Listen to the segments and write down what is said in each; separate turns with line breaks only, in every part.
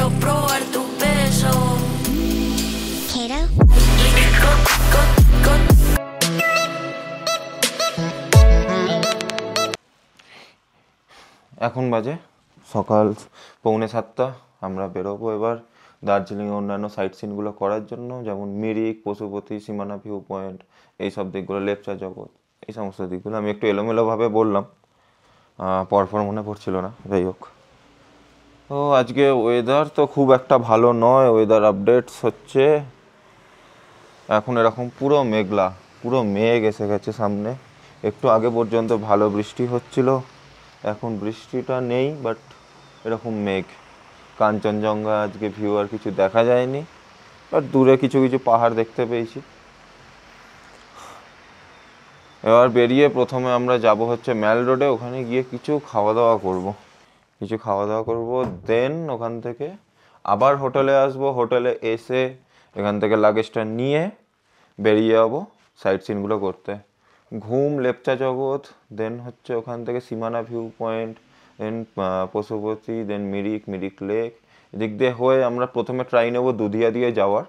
quiero probar tu beso. Quiero.
এখন বাজে সকাল 6:45। আমরা বেরোবো এবার দার্জিলিংয়ে অন্যান্য সাইট সিনগুলো করার জন্য, যেমন মিরিক, পশুপতি, সীমানা ভিউ পয়েন্ট, এইসব দিকগুলো, লেপচা জগৎ, এই সমস্ত দিকগুলো। আমি একটু এলোমেলোভাবে বললাম, পরপর মনে পড়ছিল না, যাই হোক। তো আজকে ওয়েদার তো খুব একটা ভালো নয়, ওয়েদার আপডেটস হচ্ছে এখন এরকম পুরো মেঘলা, পুরো মেঘ এসে গেছে সামনে। একটু আগে পর্যন্ত ভালো বৃষ্টি হচ্ছিল, এখন বৃষ্টিটা নেই, বাট এরকম মেঘ। কাঞ্চনজঙ্ঘা আজকে ভিউ আর কিছু দেখা যায়নি, বাট দূরে কিছু কিছু পাহাড় দেখতে পেয়েছি। এবার বেরিয়ে প্রথমে আমরা যাব হচ্ছে ম্যাল রোডে, ওখানে গিয়ে কিছু খাওয়া দাওয়া করব, দেন ওখান থেকে আবার হোটেলে আসবো। হোটেলে এসে এখান থেকে লাগেজটা নিয়ে বেরিয়ে যাবো সাইট সিনগুলো করতে। ঘুম, লেপচা জগৎ, দেন হচ্ছে ওখান থেকে সীমানা ভিউ পয়েন্ট, দেন পশুপতি, দেন মিরিক লেক। এদিক দিয়ে হয়ে আমরা প্রথমে ট্রাই নেবো দুধিয়া দিয়ে যাওয়ার।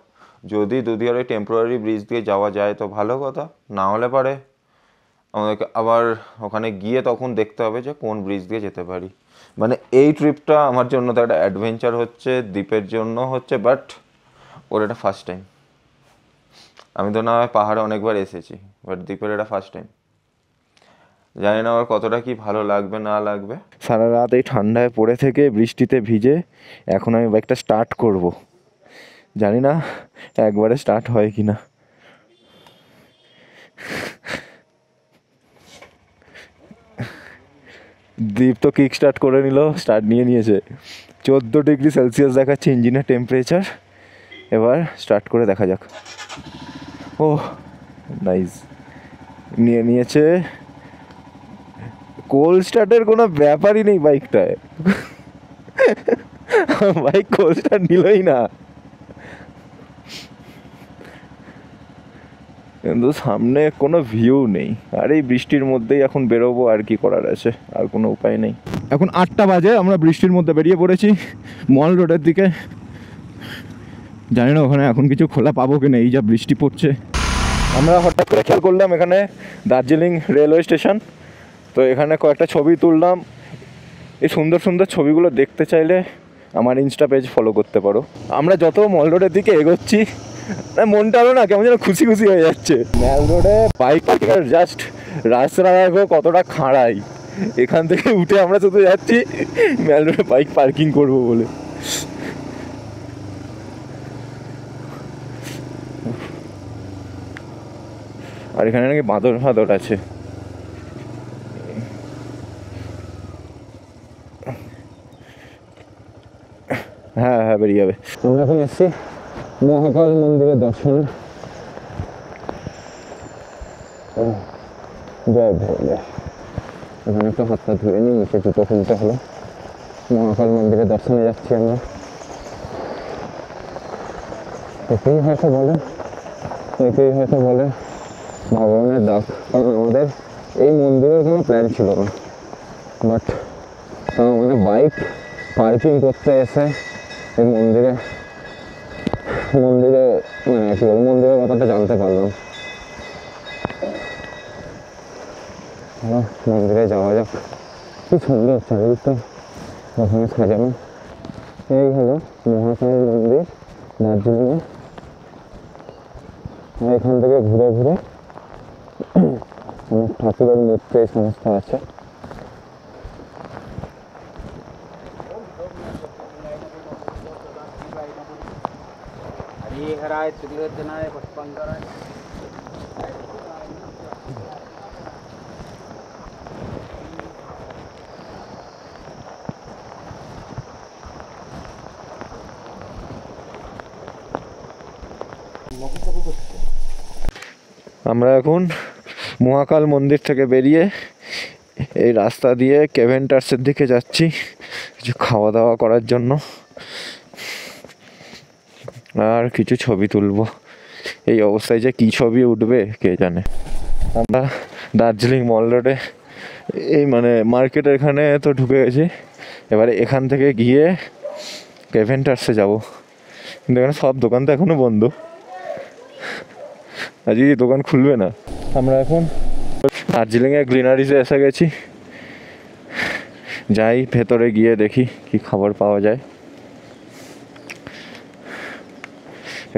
যদি দুধিয়ার ওই টেম্পোরারি ব্রিজ দিয়ে যাওয়া যায় তো ভালো কথা, না হলে পারে আমাদেরকে আবার ওখানে গিয়ে তখন দেখতে হবে যে কোন ব্রিজ দিয়ে যেতে পারি। মানে এই ট্রিপটা আমার জন্য তো একটা অ্যাডভেঞ্চার হচ্ছে, দ্বীপের জন্য হচ্ছে, বাট ওর এটা ফার্স্ট টাইম। আমি তো না হয় পাহাড়ে অনেকবার এসেছি, বাট দ্বীপের এটা ফার্স্ট টাইম। জানি না আমার কতটা কি ভালো লাগবে না লাগবে। সারা রাত এই ঠান্ডায় পড়ে থেকে বৃষ্টিতে ভিজে এখন আমি বাইকটা স্টার্ট করব, জানি না একবারে স্টার্ট হয় কি না। দ্বীপ তো কিক স্টার্ট করে নিল, স্টার্ট নিয়েছে। 14 ডিগ্রি সেলসিয়াস দেখাচ্ছে ইঞ্জিনের টেম্পারেচার। এবার স্টার্ট করে দেখা যাক। ও নাইস, নিয়েছে। কোল্ড স্টার্টের কোনো ব্যাপারই নেই বাইকটায়, বাইক কোল্ড স্টার্ট নিলই না। কিন্তু সামনে কোনো ভিউ নেই, আর এই বৃষ্টির মধ্যেই এখন বেরোবো, আর কি করার আছে, আর কোনো উপায় নেই। এখন 8টা বাজে, আমরা বৃষ্টির মধ্যে বেরিয়ে পড়েছি মল রোডের দিকে। জানি না ওখানে এখন কিছু খোলা পাবো কিনা, এই যা বৃষ্টি পড়ছে। আমরা হঠাৎ করে খেয়াল করলাম এখানে দার্জিলিং রেলওয়ে স্টেশন, তো এখানে কয়েকটা ছবি তুললাম। এই সুন্দর সুন্দর ছবিগুলো দেখতে চাইলে আমার ইনস্টা পেজ ফলো করতে পারো। আমরা যত মল রোডের দিকে এগোচ্ছি মনটা আরও না কেমন যেন খুশি খুশি হয়ে যাচ্ছে। মল রোডে বাইক পার্কিং আর জাস্ট রাস্তাটা দেখো কতটা খাড়াই, এখান থেকে উঠে আমরা শুধু যাচ্ছি মল রোডে বাইক পার্কিং করবো বলে। আর এখানে নাকি বাঁদর ফাদর আছে। হ্যাঁ হ্যাঁ বেরিয়ে যাবে। আমরা এখন এসছি মহাকাল মন্দিরের দর্শনে। জয় ভোলে। এখানে একটু হাতটা ধুয়ে নিই, নিচে জুতো খুলতে হলো। মহাকাল মন্দিরের দর্শনে যাচ্ছি আমরা। একেই হয়তো বলে ভগবানের ডাক, কারণ আমাদের এই মন্দিরের কোনো প্ল্যান ছিল না, বাট আমাদের বাইক পার্কিং করতে এসে এই মন্দিরে মানে কি বলবো, মন্দিরের কথাটা জানতে পারলাম। মন্দিরে যাওয়া যাক। কি সুন্দর চারিদিকটা ওখানে সাজানো। এই হলো মহাকাল মন্দির দার্জিলিংয়ে। এখান থেকে ঘুরে ঘুরে অনেক ঠাকুরের মূর্তি এই সমস্ত আছে। আমরা এখন মহাকাল মন্দির থেকে বেরিয়ে এই রাস্তা দিয়ে কেভেন্টার্সের দিকে যাচ্ছি কিছু খাওয়া দাওয়া করার জন্য, আর কিছু ছবি তুলবো। এই অবস্থায় যে কী ছবি উঠবে কে জানে। আমরা দার্জিলিং মল রোডে এই মানে মার্কেটের এখানে তো ঢুকে গেছি। এবারে এখান থেকে গিয়ে ক্যাভেন্টার্সে যাবো, কিন্তু এখানে সব দোকান তো এখনো বন্ধ, আজকে দোকান খুলবে না। আমরা এখন দার্জিলিংয়ে গ্রিনারিজে এসে গেছি, যাই ভেতরে গিয়ে দেখি কি খাবার পাওয়া যায়।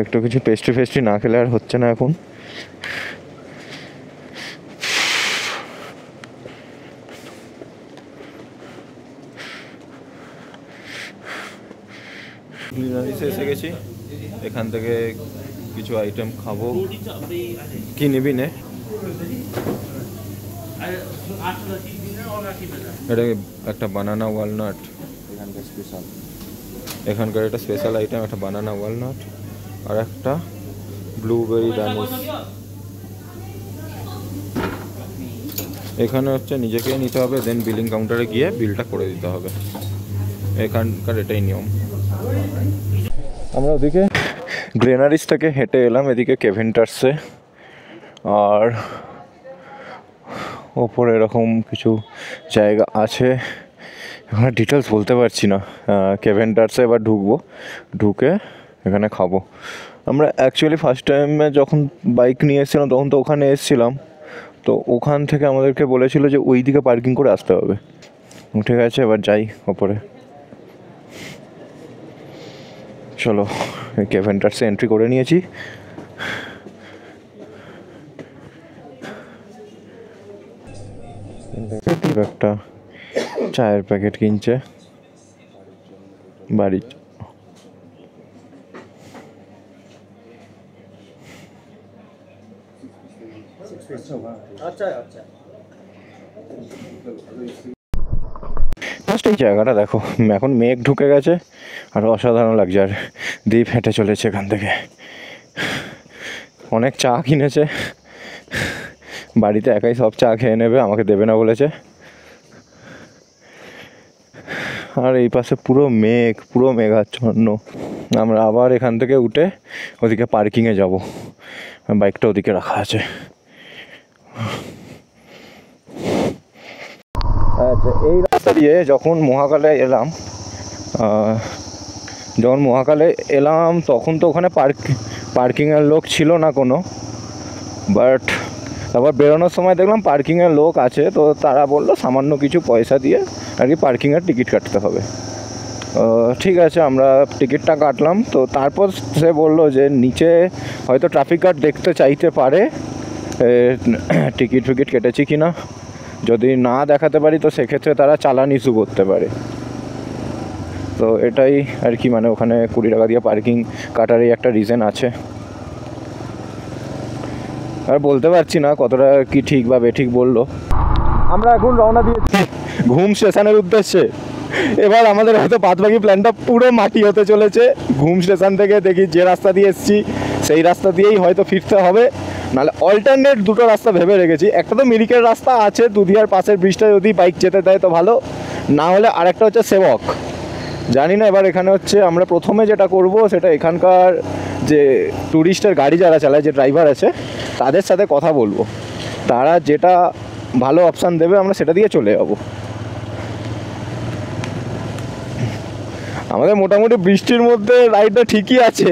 একটু কিছু পেস্ট্রি ফেস্ট্রি না খেলে আর হচ্ছে না এখন। গ্রিনারিজে এসে গেছি, এখান থেকে কিছু আইটেম খাবো। কি নিবি নে? এটা একটা বানানা ওয়ালনাট, এখানকার একটা স্পেশাল আইটেম, একটা বানানা ওয়ালনাট আর একটা ব্লুবেরি দানিশ। এখানে হচ্ছে নিজেকে নিতে হবে, দেন বিলিং কাউন্টারে গিয়ে বিলটা করে দিতে হবে, এখানকার এটাই নিয়ম। আমরা ওদিকে গ্রেনারিজ থেকে হেঁটে এলাম এদিকে ক্যাভেন্টার্সে, আর ওপরে এরকম কিছু জায়গা আছে, এখানে ডিটেলস বলতে পারছি না। ক্যাভেন্টার্সে এবার ঢুকবো, ঢুকে এখানে খাবো। আমরা অ্যাকচুয়ালি ফার্স্ট টাইমে যখন বাইক নিয়ে এসেছিলাম তখন তো ওখানে এসেছিলাম, তো ওখান থেকে আমাদেরকে বলেছিল যে ওই দিকে পার্কিং করে আসতে হবে। ঠিক আছে, এবার যাই ওপরে, চলো। ক্যাভেন্টার্সে এন্ট্রি করে নিয়েছি। একটা চায়ের প্যাকেট কিনছে বাড়ি। ফার্স্ট এই জায়গাটা দেখো, এখন মেঘ ঢুকে গেছে আর অসাধারণ লাগছে, আর দ্বীপ হেঁটে চলেছে এখান থেকে। অনেক চা কিনেছে, বাড়িতে একাই সব চা খেয়ে নেবে, আমাকে দেবে না বলেছে। আর এই পাশে পুরো মেঘাচ্ছন্ন। আমরা আবার এখান থেকে উঠে ওদিকে পার্কিংয়ে যাব, বাইকটা ওদিকে রাখা আছে। আচ্ছা, এই রাস্তা দিয়ে যখন মহাকালে এলাম তখন তো ওখানে পার্কিংয়ের লোক ছিল না কোনো, বাট তারপর বেরোনোর সময় দেখলাম পার্কিংয়ের লোক আছে, তো তারা বললো সামান্য কিছু পয়সা দিয়ে আর কি পার্কিংয়ের টিকিট কাটতে হবে। ঠিক আছে, আমরা টিকিটটা কাটলাম। তো তারপর সে বললো যে নিচে হয়তো ট্রাফিক গার্ড দেখতে চাইতে পারে টিকিট ফিকিট কেটেছি কি না, যদি না দেখাতে পারি তো সেক্ষেত্রে তারা চালান ইস্যু করতে পারে। তো এটাই আর কি, মানে ওখানে 20 টাকা দিয়ে পার্কিং কাটারই একটা রিজন আছে। আর বলতে পারছি না কতটা কি ঠিক বা বেঠিক বললো। আমরা এখন রওনা দিয়েছি ঘুম স্টেশনের উদ্দেশ্যে। এবার আমাদের হয়তো বাদবাকি প্ল্যানটা পুরো মাটি হতে চলেছে। ঘুম স্টেশন থেকে দেখি যে রাস্তা দিয়ে এসেছি সেই রাস্তা দিয়েই হয়তো ফিরতে হবে, নাহলে অল্টারনেট দুটো রাস্তা ভেবে রেখেছি। একটা তো মিরিকের রাস্তা আছে, দুধিয়ার পাশের ব্রিজটা যদি বাইক যেতে দেয় তো ভালো, না হলে আরেকটা হচ্ছে সেবক। জানি না, এবার এখানে হচ্ছে আমরা প্রথমে যেটা করব সেটা এখানকার যে ট্যুরিস্টের গাড়ি যারা চালায়, যে ড্রাইভার আছে তাদের সাথে কথা বলবো, তারা যেটা ভালো অপশান দেবে আমরা সেটা দিয়ে চলে যাব। আমাদের মোটামুটি বৃষ্টির মধ্যে রাইডটা ঠিকই আছে,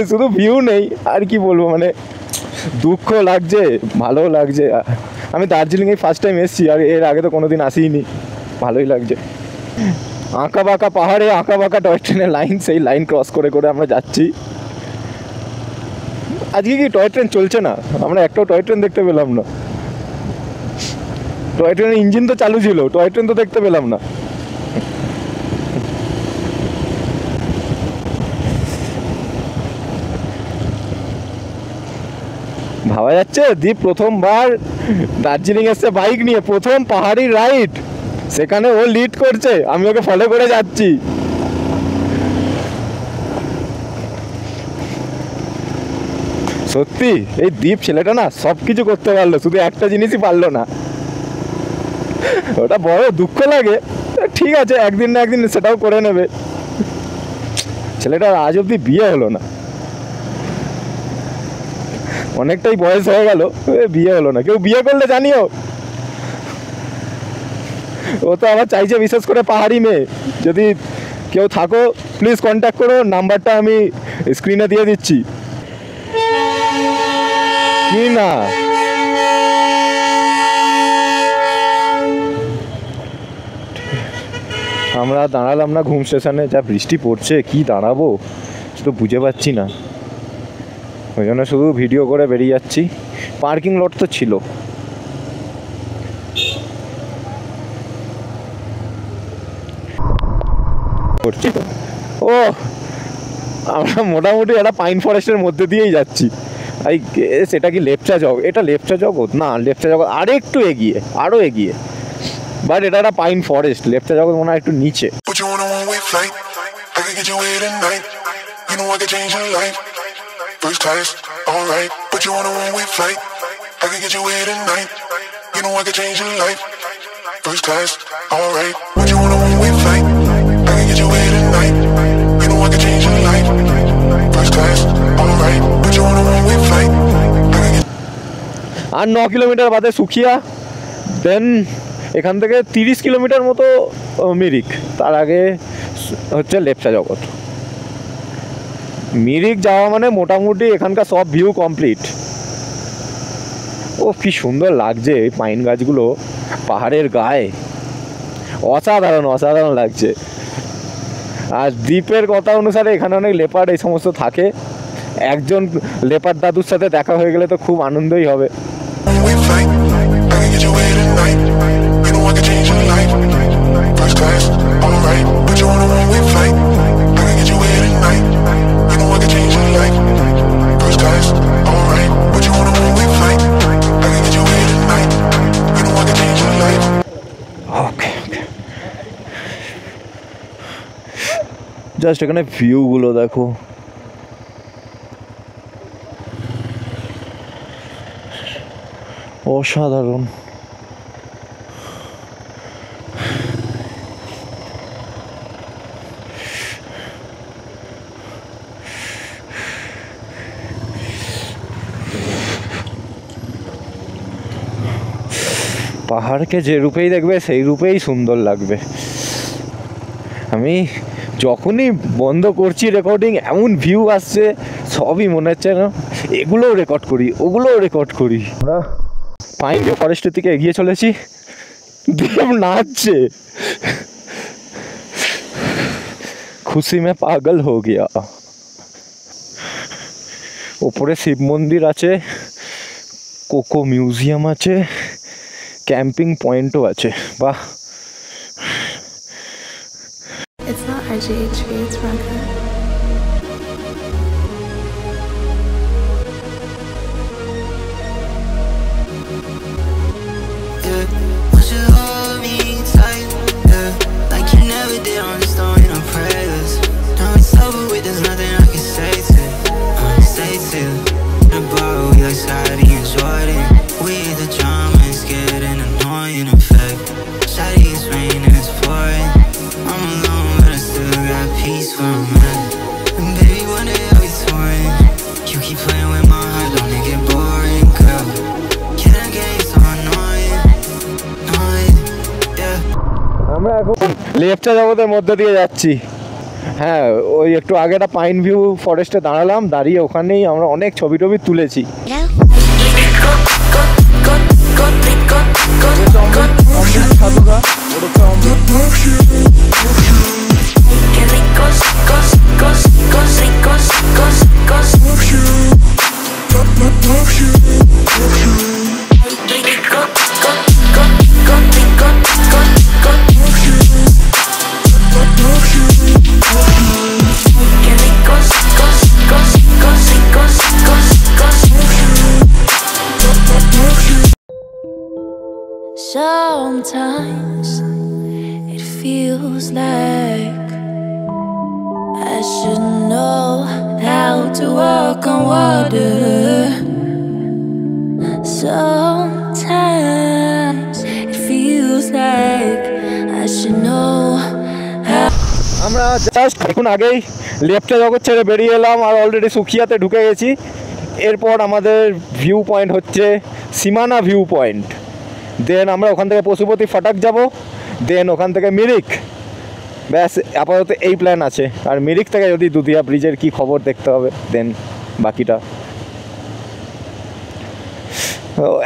শুধু ভিউ নেই। আর কি বলবো, মানে দুঃখ লাগছে, ভালো লাগছে। আমি দার্জিলিংয়ে ফার্স্ট টাইম এসেছি, আর এর আগে তো কোনো দিন আসিনি, ভালোই লাগছে। আঁকা বাঁকা পাহাড়ে আঁকা বাঁকা টয় ট্রেনের লাইন, সেই লাইন ক্রস করে করে আমরা যাচ্ছি। আজকে কি টয় ট্রেন চলছে না? আমরা একটাও টয় ট্রেন দেখতে পেলাম না। টয় ট্রেনের ইঞ্জিন তো চালু ছিল, টয় ট্রেন তো দেখতে পেলাম না। ভাবা যাচ্ছে দীপ প্রথমবার দার্জিলিং এসছে বাইক নিয়ে, প্রথম পাহাড়ি রাইড, সেখানে ও লিড করছে, আমি ওকে ফলো করে যাচ্ছি। সত্যি এই দীপ ছেলেটা না সব কিছু করতে পারলো, শুধু একটা জিনিসই পারলো না, ওটা বড় দুঃখ লাগে। ঠিক আছে, একদিন না একদিন সেটাও করে নেবে। ছেলেটার আজ অব্দি বিয়ে হলো না, অনেকটাই বয়স হয়ে গেল, বিয়ে হলো না। কেউ বিয়ে করলে জানিও। ও তো আবার চাইছে বিশেষ করে পাহাড়ি মেয়ে, যদি
কেউ থাকো প্লিজ কন্ট্যাক্ট করো, নাম্বারটা আমি স্ক্রিনে দিয়ে দিচ্ছি। কি না আমরা দাঁড়ালাম না ঘুম স্টেশনে, যা বৃষ্টি পড়ছে কি দাঁড়াবো তো বুঝে পাচ্ছি না, ওই জন্য শুধু ভিডিও করে বেরিয়ে যাচ্ছি। পার্কিং লট তো ছিল। ও আমরা মোটামুটি একটা পাইন ফরেস্টের মধ্যে দিয়েই যাচ্ছি। এই সেটা কি লেপচা জগৎ? এটা লেপচা জগৎ না, লেপচা জগৎ আরও একটু এগিয়ে, আরও এগিয়ে, বাট এটা একটা পাইন ফরেস্ট। লেপচা জগৎ মনে হয় একটু নিচে। আর 9 কিলোমিটার বাদে সুখিয়া, দেন এখান থেকে 30 কিলোমিটার মতো মিরিক, তার আগে হচ্ছে লেপচা জগৎ। মিরিক যাওয়া মানে মোটামুটি এখানকার সব ভিউ কমপ্লিট। ও কি সুন্দর লাগছে এই পাইন গাছগুলো পাহাড়ের গায়ে, অসাধারণ অসাধারণ লাগছে। আর দ্বীপের কথা অনুসারে এখানে অনেক লেপার্ড এই সমস্ত থাকে। একজন লেপার্ড দাদুর সাথে দেখা হয়ে গেলে তো খুব আনন্দই হবে। জাস্ট এখানে ভিউগুলো দেখো, অসাধারণ। পাহাড়কে যে রূপেই দেখবে সেই রূপেই সুন্দর লাগবে। আমি যখনই বন্ধ করছি রেকর্ডিং, এমন ভিউ আসছে সবই মনে হচ্ছে না এগুলোও রেকর্ড করি, ওগুলোও রেকর্ড করি। আমরা পাইন ফরেস্টের দিকে এগিয়ে চলেছি। দেব নাচছে, খুশি মে পাগল হো গিয়া। ওপরে শিব মন্দির আছে, কোকো মিউজিয়াম আছে, ক্যাম্পিং পয়েন্টও আছে। বাহ,
It's not RGHV, it's Ranka.
আমরা এখন লেপচা জগতের মধ্যে দিয়ে যাচ্ছি। হ্যাঁ, ওই একটু আগে একটা পাইন ভিউ ফরেস্টে দাঁড়ালাম, দাঁড়িয়ে ওখানেই আমরা অনেক ছবি টবি তুলেছি।
Sometimes it feels like I should know how to walk on water. Sometimes it feels like I should know how.
আমরা জাস্ট এখন আগেই লেপচা জগৎ ছেড়ে বেরিয়ে এলাম আর অলরেডি সুখিয়াতে ঢুকে গেছি। এরপর আমাদের ভিউ পয়েন্ট হচ্ছে সীমানা ভিউ পয়েন্ট। দেন আমরা ওখান থেকে পশুপতি ফাটাক যাব, দেন ওখান থেকে মিরিক, ব্যাস আপাতত এই প্ল্যান আছে। আর মিরিক থেকে যদি দুধিয়া ব্রিজের কি খবর দেখতে হবে, দেন বাকিটা।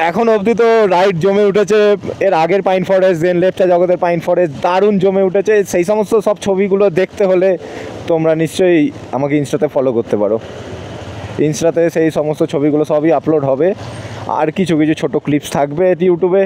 এখন অবধি তো রাইড জমে উঠেছে, এর আগের পাইন ফরেস্ট, দেন লেফটে জগতের পাইন ফরেস্ট দারুণ জমে উঠেছে। সেই সমস্ত সব ছবিগুলো দেখতে হলে তোমরা নিশ্চয়ই আমাকে ইনস্টাতে ফলো করতে পারো। ইনস্টাতে সেই সমস্ত ছবিগুলো সবই আপলোড হবে, আর কিছু কিছু ছোটো ক্লিপস থাকবে ইউটিউবে।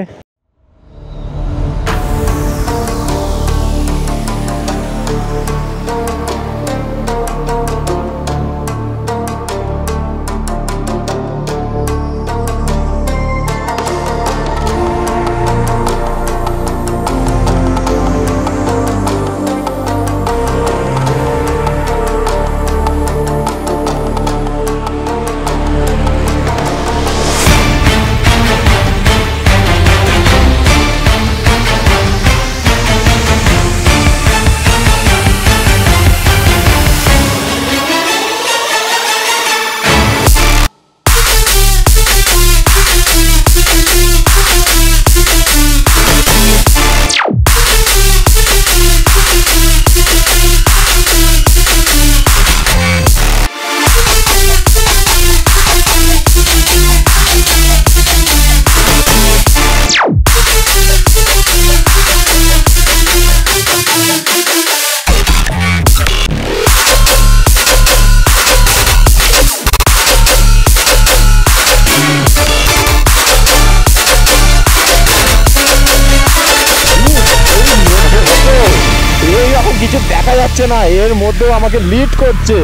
কিছু দেখা যাচ্ছে না, এর মধ্যেও আমাকে লিড করছে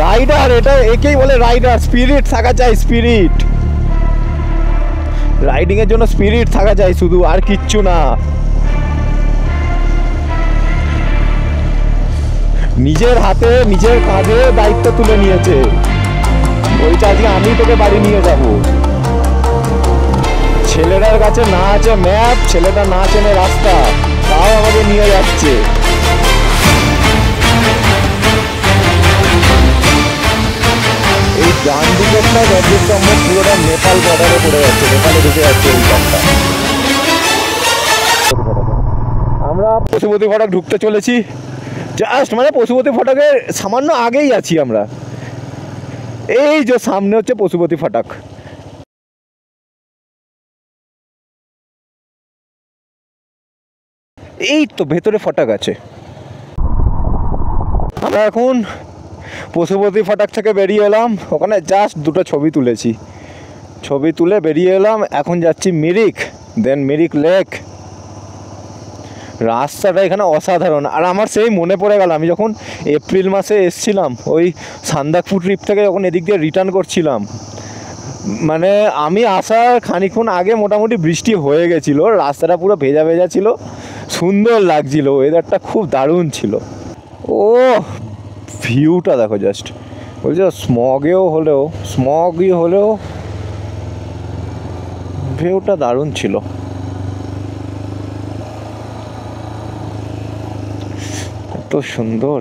রাইডার। এটা একেই বলে রাইডার, স্পিরিট থাকা চাই, স্পিরিট। রাইডিং এর জন্য স্পিরিট থাকা চাই শুধু, আর কিচ্ছু না। নিজের হাতে নিজের কাঁধে দায়িত্ব তুলে নিয়েছে, বলছে আজকে আমি তোকে বাড়ি নিয়ে যাব। ছেলেটার কাছে না আছে ম্যাপ, ছেলেটা না চেনে রাস্তা, তাও আমাকে নিয়ে যাচ্ছে। এই ডান দিকেরটা যতদূর সম্ভব পুরোটা নেপাল বর্ডারে পড়ে যাচ্ছে, নেপালে ঢুকে যাচ্ছে এই গ্রামটা। আমরা পশুপতি ফটক ঢুকতে চলেছি, জাস্ট মানে পশুপতি ফটকের সামান্য আগেই আছি আমরা। এই যে সামনে হচ্ছে পশুপতি ফটক। এই তো ভেতরে ফটক আছে। আমরা এখন পশুপতি ফটক থেকে বেরিয়ে এলাম, ওখানে জাস্ট দুটো ছবি তুলেছি, ছবি তুলে বেরিয়ে এলাম। এখন যাচ্ছি মিরিক, দেন মিরিক লেক। রাস্তাটা এখানে অসাধারণ। আর আমার সেই মনে পড়ে গেল, আমি যখন এপ্রিল মাসে এসছিলাম ওই সান্দাকফু ট্রিপ থেকে, যখন এদিক দিয়ে রিটার্ন করছিলাম, মানে আমি আসার খানিকক্ষণ আগে মোটামুটি বৃষ্টি হয়ে গেছিলো, রাস্তাটা পুরো ভেজা ভেজা ছিল, সুন্দর লাগছিল, ওয়েদারটা খুব দারুণ ছিল। ও ভিউটা দেখো জাস্ট, বলছে স্মগই হলেও ভিউটা দারুণ ছিল। এত সুন্দর।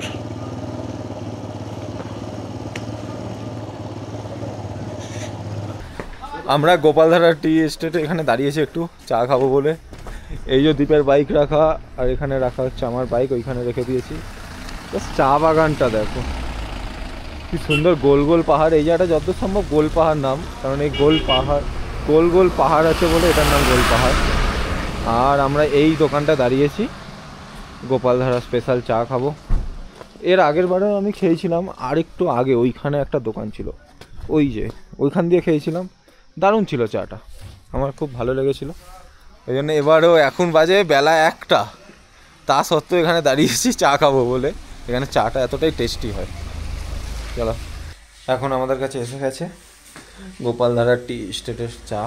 আমরা গোপালধারা টি এস্টেটে এখানে দাঁড়িয়েছি একটু চা খাবো বলে। এই যে দ্বীপের বাইক রাখা, আর এখানে রাখা হচ্ছে আমার বাইক, ওইখানে রেখে দিয়েছি। চা বাগানটা দেখো কি সুন্দর, গোল গোল পাহাড়। এই জায়গাটা যত সম্ভব গোল পাহাড় নাম, কারণ এই গোল গোল পাহাড় আছে বলে এটার নাম গোল পাহাড়। আর আমরা এই দোকানটা দাঁড়িয়েছি, গোপালধারা স্পেশাল চা খাবো। এর আগের বারেও আমি খেয়েছিলাম, আর একটু আগে ওইখানে একটা দোকান ছিল, ওই যে ওইখান দিয়ে খেয়েছিলাম, দারুণ ছিল চাটা, আমার খুব ভালো লেগেছিলো। ওই জন্য এবারেও, এখন বাজে বেলা 1টা, তা সত্ত্বেও এখানে দাঁড়িয়েছি চা খাবো বলে। এখানে চাটা এতটাই টেস্টি হয়। চলো, এখন আমাদের কাছে এসে গেছে গোপালধারা টি এস্টেটের চা।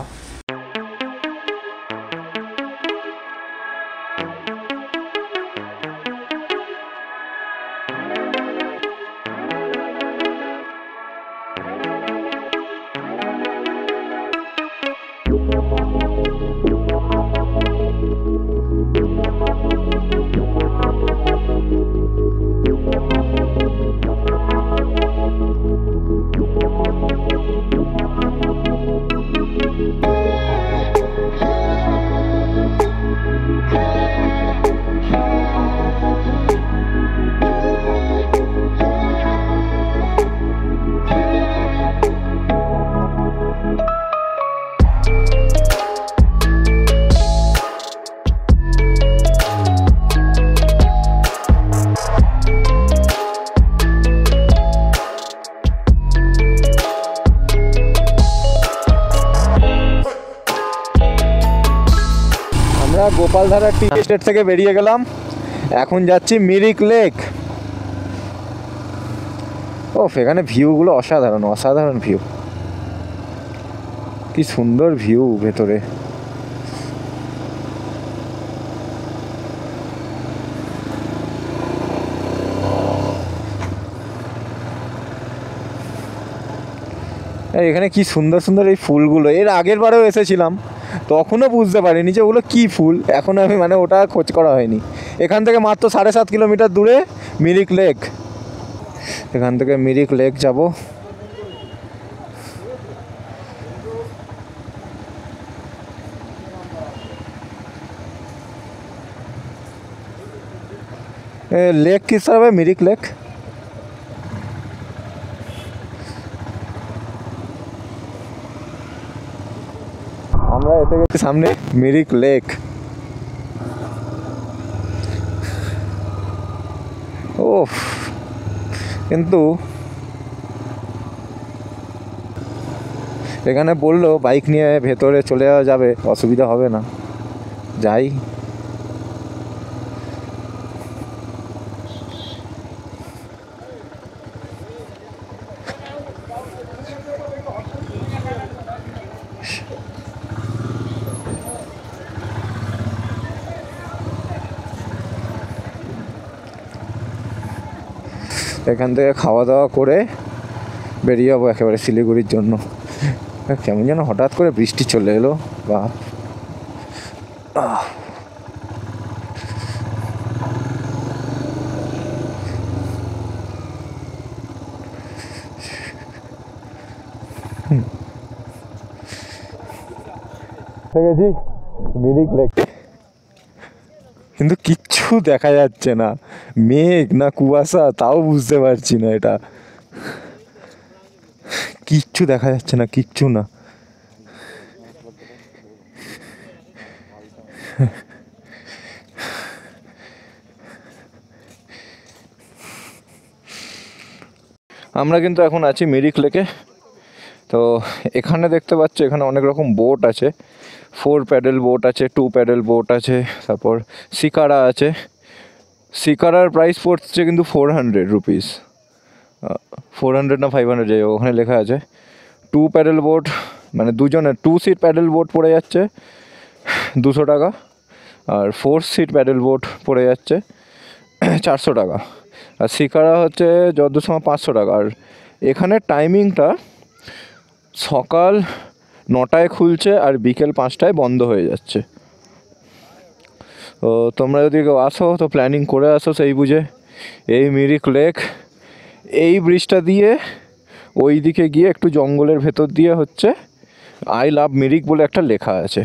গোপালধারা টি এস্টেট থেকে বেরিয়ে গেলাম, এখন যাচ্ছি মিরিক লেক। ও এখানে ভিউগুলো অসাধারণ, অসাধারণ ভিউ, কি সুন্দর ভিউ ভেতরে। এখানে কি সুন্দর সুন্দর এই ফুলগুলো, এর আগের বারেও এসেছিলাম, তখনও বুঝতে পারিনি যে ওগুলো কী ফুল, এখনও আমি মানে ওটা খোঁজ করা হয়নি। এখান থেকে মাত্র 7.5 কিলোমিটার দূরে মিরিক লেক, এখান থেকে মিরিক লেক যাব। लेक किस तरफ है मिरिक लेक? আমরা এসে গেছি সামনে মিরিক লেক। ও কিন্তু এখানে বললো বাইক নিয়ে ভেতরে চলে যাওয়া যাবে, অসুবিধা হবে না, যাই। এখান থেকে খাওয়া দাওয়া করে বেরিয়ে যাবো একেবারে শিলিগুড়ির জন্য। কেমন যেন হঠাৎ করে বৃষ্টি চলে এলো, বাপ। গেছি মিরিক লেক, কিন্তু কিচ্ছু দেখা যাচ্ছে না, মেঘ না কুয়াশা তাও বুঝতে পারছি না, এটা কিচ্ছু দেখা যাচ্ছে না, কিচ্ছু না। আমরা কিন্তু এখন আছি মিরিক লেকে। তো এখানে দেখতে পাচ্ছ এখানে অনেক রকম বোট আছে, 4 প্যাডেল বোট আছে, 2 প্যাডেল বোট আছে, তারপর শিকারা আছে। শিকারার প্রাইস পড়ছে কিন্তু 400 রুপিস, 400 না 500 যাই ওখানে লেখা আছে। 2 প্যাডেল বোট মানে দুজনের 2 সিট প্যাডেল বোট পড়ে যাচ্ছে 200 টাকা, আর 4 সিট প্যাডেল বোট পড়ে যাচ্ছে 400 টাকা, আর শিকারা হচ্ছে যতদূর সময় 500 টাকা। আর এখানে টাইমিংটা সকাল 9টায় খুলছে আর বিকেল 5টায় বন্ধ হয়ে যাচ্ছে। তো তোমরা যদি কেউ আসো তো প্ল্যানিং করে আসো সেই বুঝে। এই মিরিক লেক, এই ব্রিজটা দিয়ে ওই দিকে গিয়ে একটু জঙ্গলের ভেতর দিয়ে হচ্ছে আই লাভ মিরিক বলে একটা লেখা আছে।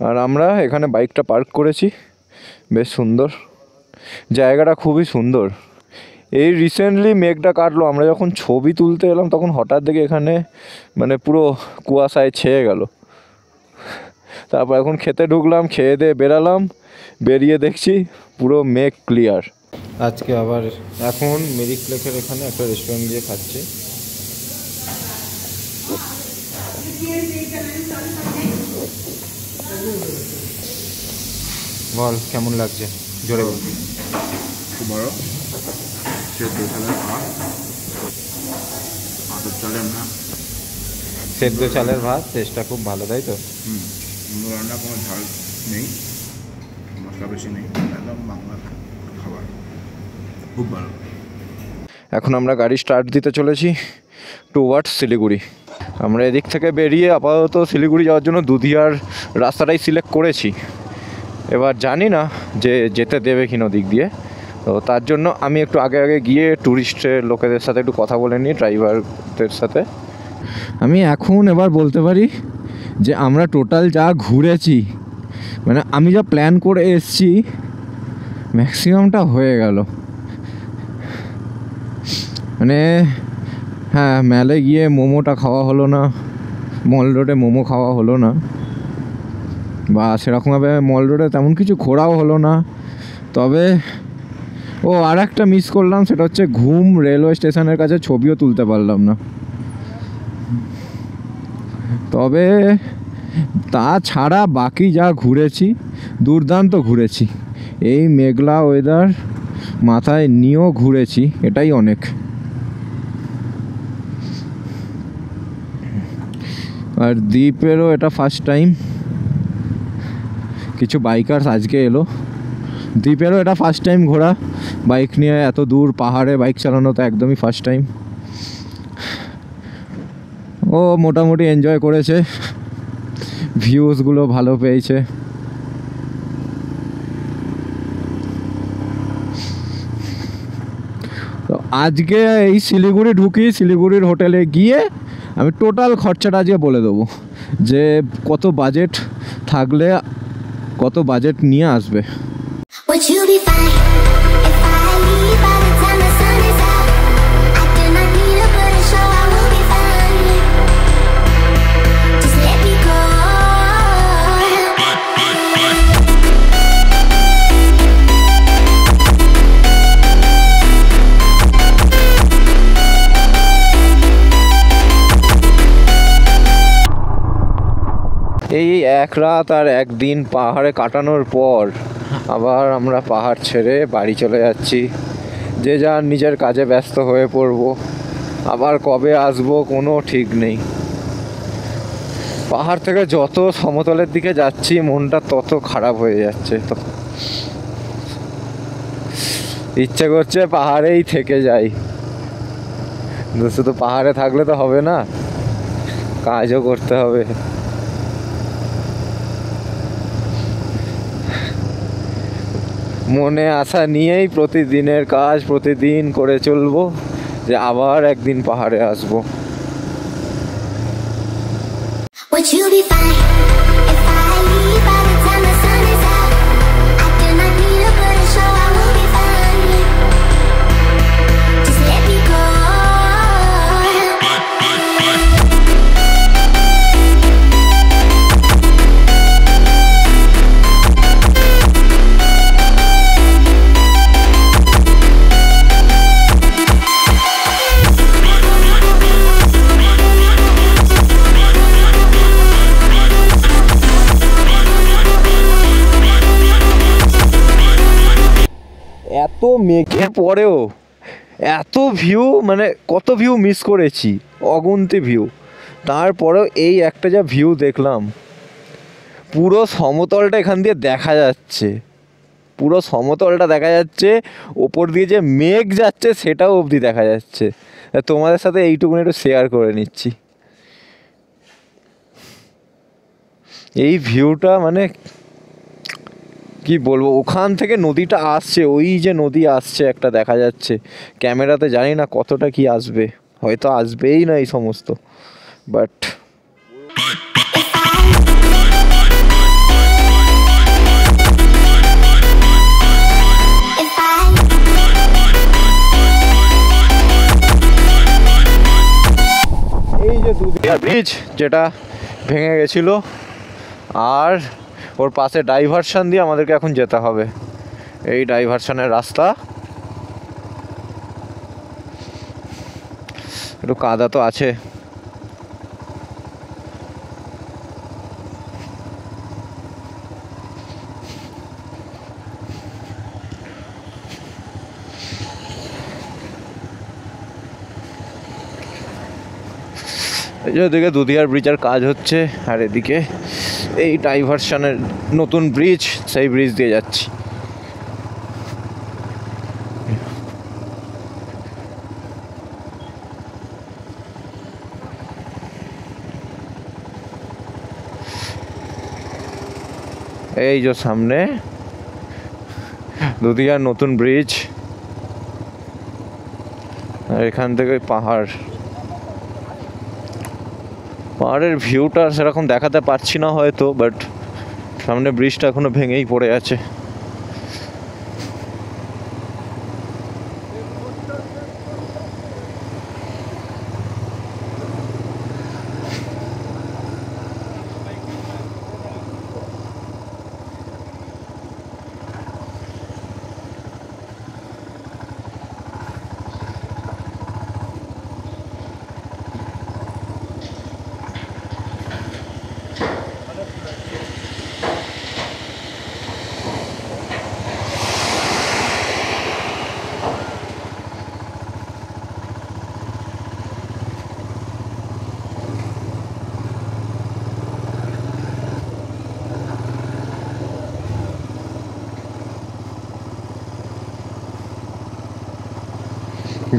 আর আমরা এখানে বাইকটা পার্ক করেছি, বেশ সুন্দর জায়গাটা, খুবই সুন্দর। এই রিসেন্টলি মেঘটা কাটলো, আমরা যখন ছবি তুলতে এলাম তখন হঠাৎ দেখে এখানে মানে পুরো কুয়াশায় ছেয়ে গেল। তারপর এখন খেতে ঢুকলাম, খেয়ে দিয়ে বেরালাম, বেরিয়ে দেখছি পুরো মেঘ ক্লিয়ার। আজকে আবার এখন মিরিক লেকের এখানে একটা রেস্টুরেন্ট গিয়ে খাচ্ছি। বল কেমন লাগছে, জোরে বল।
খুব বড় সেদ্ধ চালের ভাত, আতপ চালের না,
সেদ্ধ চালের ভাত, টেস্টটা খুব ভালো, তাই তো?
অন্য রান্না কোনো ঝাল নেই, মশলা বেশি নেই, একদম বাংলা খাবার, খুব ভালো।
এখন আমরা গাড়ি স্টার্ট দিতে চলেছি টুয়ার্ডস শিলিগুড়ি। আমরা এদিক থেকে বেরিয়ে আপাতত শিলিগুড়ি যাওয়ার জন্য দুধিয়ার রাস্তাটাই সিলেক্ট করেছি। এবার জানি না যে যেতে দেবে কিনা দিক দিয়ে, তো তার জন্য আমি একটু আগে আগে গিয়ে ট্যুরিস্টের লোকেদের সাথে একটু কথা বলে নিই, ড্রাইভারদের সাথে। আমি এখন এবার বলতে পারি যে আমরা টোটাল যা ঘুরেছি, মানে আমি যা প্ল্যান করে এসেছি ম্যাক্সিমামটা হয়ে গেল। মানে হ্যাঁ, মেলে গিয়ে মোমোটা খাওয়া হলো না, মল রোডে মোমো খাওয়া হলো না, বা সেরকমভাবে মল রোডে তেমন কিছু ঘোরাও হলো না। তবে আর একটা মিস করলাম, সেটা হচ্ছে ঘুম রেলওয়ে স্টেশনের কাছে ছবিও তুলতে পারলাম না। তবে তাছাড়া বাকি যা ঘুরেছি দুর্দান্ত ঘুরেছি। এই মেঘলা ওয়েদার মাথায় নিয়েও ঘুরেছি, এটাই অনেক। আর দ্বীপেরও এটা ফার্স্ট টাইম। কিছু বাইকার্স আজকে এলো। দ্বীপেরও এটা ফার্স্ট টাইম ঘোরা, বাইক নিয়ে এত দূর পাহাড়ে বাইক চালানো তো একদমই ফার্স্ট টাইম। ও মোটামুটি এনজয় করেছে, ভিউজগুলো ভালো পেয়েছে। তো আজকে এই শিলিগুড়ি ঢুকি, শিলিগুড়ির হোটেলে গিয়ে আমি টোটাল খরচাটা আজকে বলে দেবো, যে কত বাজেট থাকলে কত বাজেট নিয়ে আসবে।
Would you be fine if I leave by the time the sun is out? I do not need to put a show, I will be fine. Just let me go.
এই এক রাত আর একদিন পাহাড়ে কাটানোর পর আবার আমরা পাহাড় ছেড়ে বাড়ি চলে যাচ্ছি। যে যার নিজের কাজে ব্যস্ত হয়ে পড়ব। আবার কবে আসবো কোনো ঠিক নেই। পাহাড় থেকে যত সমতলের দিকে যাচ্ছি মনটা তত খারাপ হয়ে যাচ্ছে। তো ইচ্ছে করছে পাহাড়েই থেকে যাই, শুধু পাহাড়ে থাকলে তো হবে না, কাজও করতে হবে। মনে আশা নিয়েই প্রতিদিনের কাজ প্রতিদিন করে চলবো, যে আবার একদিন পাহাড়ে আসবো।
Would you be fine if I leave by the time the sun is out? I do not need to put a show, I will be fine. Just let me go.
এত মেঘের পরেও এত ভিউ, মানে কত view miss করেছি, অগুন্তি view. তারপরেও এই একটা যা ভিউ দেখলাম, পুরো সমতলটা এখান দিয়ে দেখা যাচ্ছে, পুরো সমতলটা দেখা যাচ্ছে, ওপর দিয়ে যে মেঘ যাচ্ছে সেটাও অবধি দেখা যাচ্ছে। তোমাদের সাথে এইটুকুনি একটু শেয়ার করে নিচ্ছি। এই ভিউটা মানে কি বলবো, ওখান থেকে নদীটা আসছে, ওই যে নদী আসছে একটা দেখা যাচ্ছে। ক্যামেরাতে জানি না কতটা কি আসবে, হয়তো আসবেই না এই সমস্ত, বাট এই যে দুদিয়া ব্রিজ যেটা ভেঙে গেছিল, আর ওর পাশে ডাইভারশন দিয়ে আমাদেরকে এখন যেতে হবে। এই ডাইভারশনের রাস্তা একটু কাদা তো আছে। এদিকে দুধিয়ার ব্রিজের কাজ হচ্ছে, আর এদিকে এই ডাইভারশনের নতুন ব্রিজ, সেই ব্রিজ দিয়ে যাচ্ছি। এই যে সামনে দুধিয়ার নতুন ব্রিজ, আর এখান থেকে পাহাড়। পাহাড়ের ভিউটা সেরকম দেখাতে পারছি না হয়তো, বাট সামনে ব্রিজটা এখনো ভেঙেই পড়ে আছে।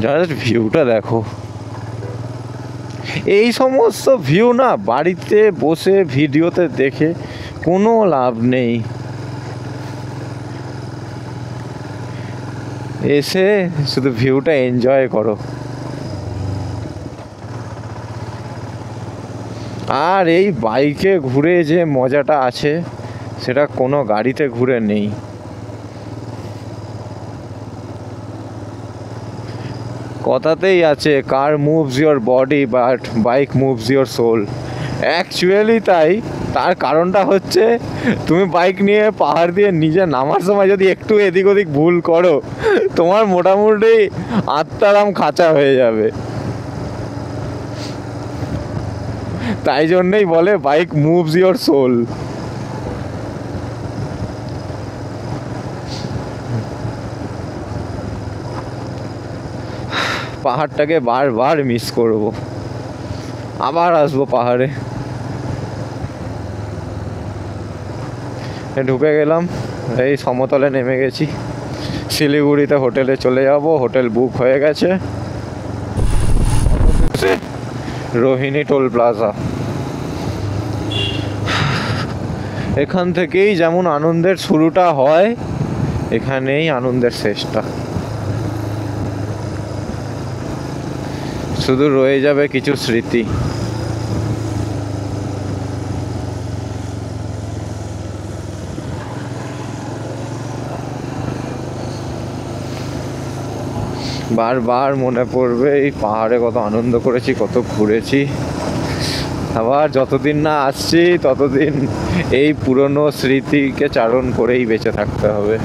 জাস্ট ভিউটা দেখো। এই সমস্ত ভিউ না বাড়িতে বসে ভিডিওতে দেখে কোনো লাভ নেই, এসে শুধু ভিউটা এনজয় করো। আর এই বাইকে ঘুরে যে মজাটা আছে সেটা কোনো গাড়িতে ঘুরে নেই। কথাতেই আছে car moves your body but bike moves your soul. Actually তাই। তার কারণটা হচ্ছে তুমি বাইক নিয়ে পাহাড় দিয়ে নিচে নামার সময় যদি একটু এদিক ওদিক ভুল করো, তোমার মোটামুটি আত্মারাম খাঁচা হয়ে যাবে। তাই জন্যই বলে বাইক মুভস ইয়োর সোল। পাহাড়টাকে বারবার মিস করব, আবার আসবো পাহাড়ে। ঢুকে গেলাম, এই সমতলে নেমে গেছি। শিলিগুড়িতে হোটেলে চলে যাব, হোটেল বুক হয়ে গেছে। Rohini toll plaza. এখান থেকেই যেমন আনন্দের শুরুটা হয়, এখানেই আনন্দের শেষটা। শুধু রয়ে যাবে কিছু স্মৃতি। বারবার মনে পড়বে এই পাহাড়ে কত আনন্দ করেছি, কত ঘুরেছি। আবার যতদিন না আসছি ততদিন এই পুরনো স্মৃতিকে চারণ করেই বেঁচে থাকতে হবে।